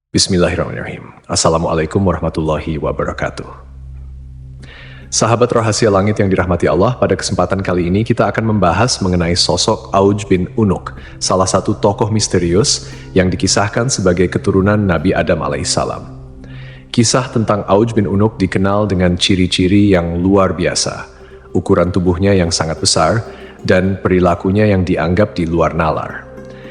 Bismillahirrahmanirrahim. Assalamualaikum warahmatullahi wabarakatuh. Sahabat rahasia langit yang dirahmati Allah, pada kesempatan kali ini kita akan membahas mengenai sosok Auj bin Unuk, salah satu tokoh misterius yang dikisahkan sebagai keturunan Nabi Adam alaihissalam. Kisah tentang Auj bin Unuk dikenal dengan ciri-ciri yang luar biasa, ukuran tubuhnya yang sangat besar, dan perilakunya yang dianggap di luar nalar.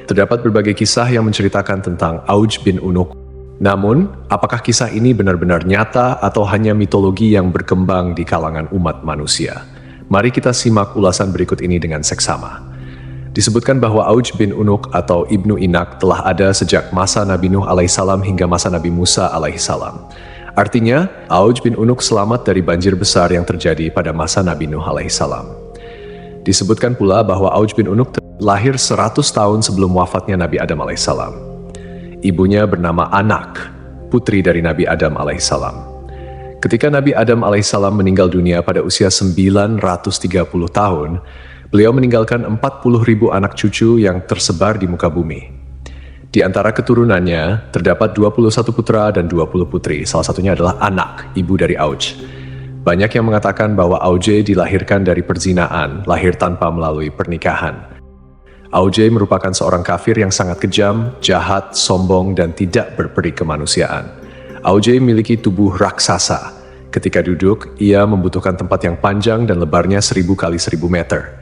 Terdapat berbagai kisah yang menceritakan tentang Auj bin Unuk. Namun, apakah kisah ini benar-benar nyata atau hanya mitologi yang berkembang di kalangan umat manusia? Mari kita simak ulasan berikut ini dengan seksama. Disebutkan bahwa Auj bin Unuk atau Ibnu Inak telah ada sejak masa Nabi Nuh alaihissalam hingga masa Nabi Musa alaihissalam. Artinya, Auj bin Unuk selamat dari banjir besar yang terjadi pada masa Nabi Nuh alaihissalam. Disebutkan pula bahwa Auj bin Unuk lahir 100 tahun sebelum wafatnya Nabi Adam alaihissalam. Ibunya bernama Anak, putri dari Nabi Adam alaihissalam. Ketika Nabi Adam alaihissalam meninggal dunia pada usia 930 tahun, beliau meninggalkan 40.000 anak cucu yang tersebar di muka bumi. Di antara keturunannya, terdapat 21 putra dan 20 putri, salah satunya adalah Anak, ibu dari Auj. Banyak yang mengatakan bahwa Auj dilahirkan dari perzinaan, lahir tanpa melalui pernikahan. Auj merupakan seorang kafir yang sangat kejam, jahat, sombong, dan tidak berperi kemanusiaan. Auj memiliki tubuh raksasa. Ketika duduk, ia membutuhkan tempat yang panjang dan lebarnya 1000 kali 1000 meter.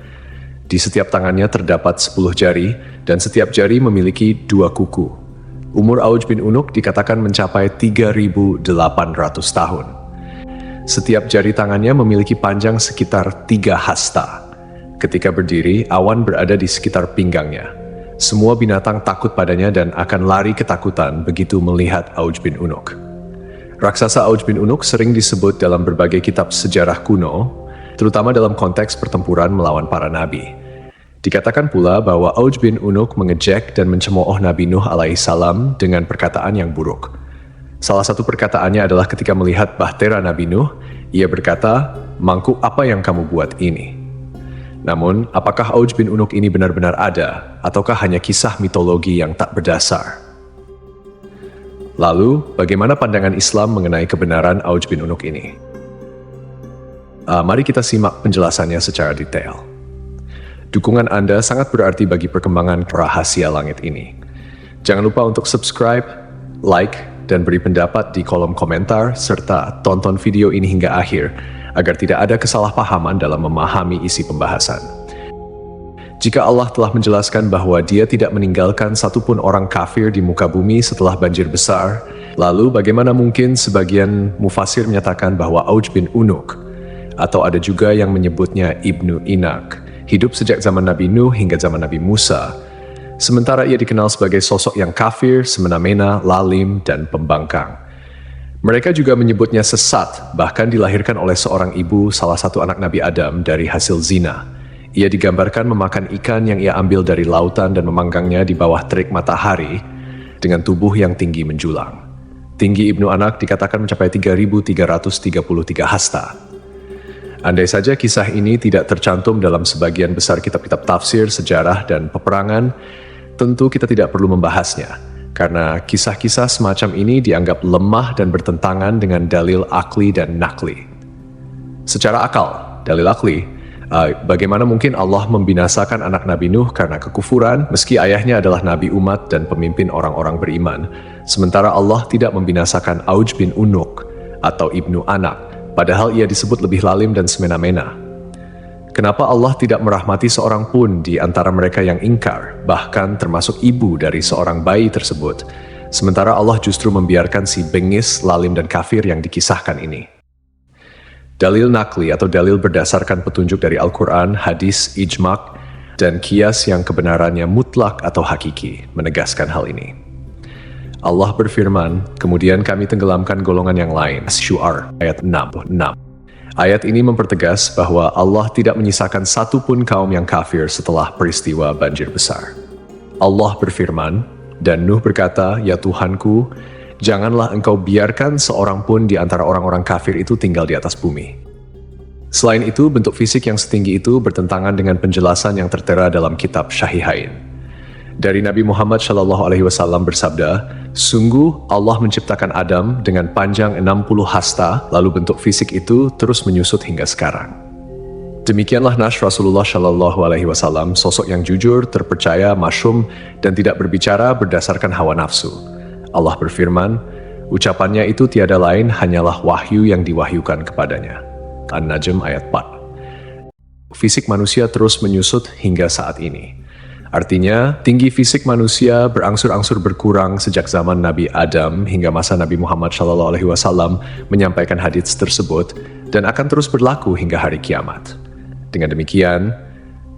Di setiap tangannya terdapat 10 jari, dan setiap jari memiliki 2 kuku. Umur Auj bin Unuk dikatakan mencapai 3.800 tahun. Setiap jari tangannya memiliki panjang sekitar 3 hasta. Ketika berdiri, awan berada di sekitar pinggangnya. Semua binatang takut padanya dan akan lari ketakutan begitu melihat Auj bin Unuk. Raksasa Auj bin Unuk sering disebut dalam berbagai kitab sejarah kuno, terutama dalam konteks pertempuran melawan para nabi. Dikatakan pula bahwa Auj bin Unuk mengejek dan mencemooh Nabi Nuh alaihissalam dengan perkataan yang buruk. Salah satu perkataannya adalah ketika melihat bahtera Nabi Nuh, ia berkata, "Mangkuk apa yang kamu buat ini?" Namun, apakah Auj bin Unuk ini benar-benar ada, ataukah hanya kisah mitologi yang tak berdasar? Lalu, bagaimana pandangan Islam mengenai kebenaran Auj bin Unuk ini? Mari kita simak penjelasannya secara detail. Dukungan Anda sangat berarti bagi perkembangan rahasia langit ini. Jangan lupa untuk subscribe, like, dan beri pendapat di kolom komentar, serta tonton video ini hingga akhir, agar tidak ada kesalahpahaman dalam memahami isi pembahasan. Jika Allah telah menjelaskan bahwa Dia tidak meninggalkan satupun orang kafir di muka bumi setelah banjir besar, lalu bagaimana mungkin sebagian mufasir menyatakan bahwa Auj bin Unuk, atau ada juga yang menyebutnya Ibnu Inak, hidup sejak zaman Nabi Nuh hingga zaman Nabi Musa, sementara ia dikenal sebagai sosok yang kafir, semena-mena, lalim, dan pembangkang. Mereka juga menyebutnya sesat, bahkan dilahirkan oleh seorang ibu salah satu anak Nabi Adam dari hasil zina. Ia digambarkan memakan ikan yang ia ambil dari lautan dan memanggangnya di bawah terik matahari dengan tubuh yang tinggi menjulang. Tinggi Ibnu Anak dikatakan mencapai 3.333 hasta. Andai saja kisah ini tidak tercantum dalam sebagian besar kitab-kitab tafsir, sejarah, dan peperangan, tentu kita tidak perlu membahasnya. Karena kisah-kisah semacam ini dianggap lemah dan bertentangan dengan dalil akli dan nakli. Secara akal, dalil akli, bagaimana mungkin Allah membinasakan anak Nabi Nuh karena kekufuran, meski ayahnya adalah nabi umat dan pemimpin orang-orang beriman, sementara Allah tidak membinasakan Auj bin Unuk atau Ibnu Anak, padahal ia disebut lebih lalim dan semena-mena. Kenapa Allah tidak merahmati seorang pun di antara mereka yang ingkar, bahkan termasuk ibu dari seorang bayi tersebut, sementara Allah justru membiarkan si bengis, lalim, dan kafir yang dikisahkan ini? Dalil nakli atau dalil berdasarkan petunjuk dari Al-Quran, hadis, ijma', dan qiyas yang kebenarannya mutlak atau hakiki, menegaskan hal ini. Allah berfirman, kemudian kami tenggelamkan golongan yang lain. Syu'ar, ayat 66. Ayat ini mempertegas bahwa Allah tidak menyisakan satupun kaum yang kafir setelah peristiwa banjir besar. Allah berfirman, dan Nuh berkata, "Ya Tuhanku, janganlah engkau biarkan seorang pun di antara orang-orang kafir itu tinggal di atas bumi." Selain itu, bentuk fisik yang setinggi itu bertentangan dengan penjelasan yang tertera dalam kitab Syahihain. Dari Nabi Muhammad SAW bersabda, "Sungguh Allah menciptakan Adam dengan panjang 60 hasta, lalu bentuk fisik itu terus menyusut hingga sekarang." Demikianlah Nash Rasulullah SAW, sosok yang jujur, terpercaya, masyhum, dan tidak berbicara berdasarkan hawa nafsu. Allah berfirman, ucapannya itu tiada lain hanyalah wahyu yang diwahyukan kepadanya. An-Najm ayat 4. Fisik manusia terus menyusut hingga saat ini. Artinya, tinggi fisik manusia berangsur-angsur berkurang sejak zaman Nabi Adam hingga masa Nabi Muhammad SAW menyampaikan hadits tersebut dan akan terus berlaku hingga hari kiamat. Dengan demikian,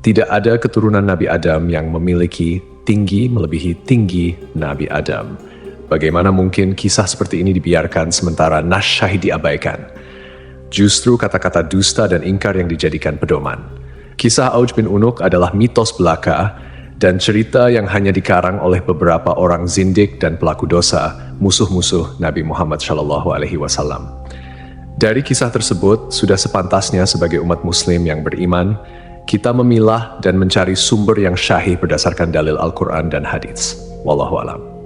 tidak ada keturunan Nabi Adam yang memiliki tinggi melebihi tinggi Nabi Adam. Bagaimana mungkin kisah seperti ini dibiarkan sementara Nash Syahid diabaikan? Justru kata-kata dusta dan ingkar yang dijadikan pedoman. Kisah Auj bin Unuk adalah mitos belaka dan cerita yang hanya dikarang oleh beberapa orang zindik dan pelaku dosa, musuh-musuh Nabi Muhammad SAW. Dari kisah tersebut, sudah sepantasnya sebagai umat muslim yang beriman, kita memilah dan mencari sumber yang syahih berdasarkan dalil Al-Quran dan hadits. Wallahu a'lam.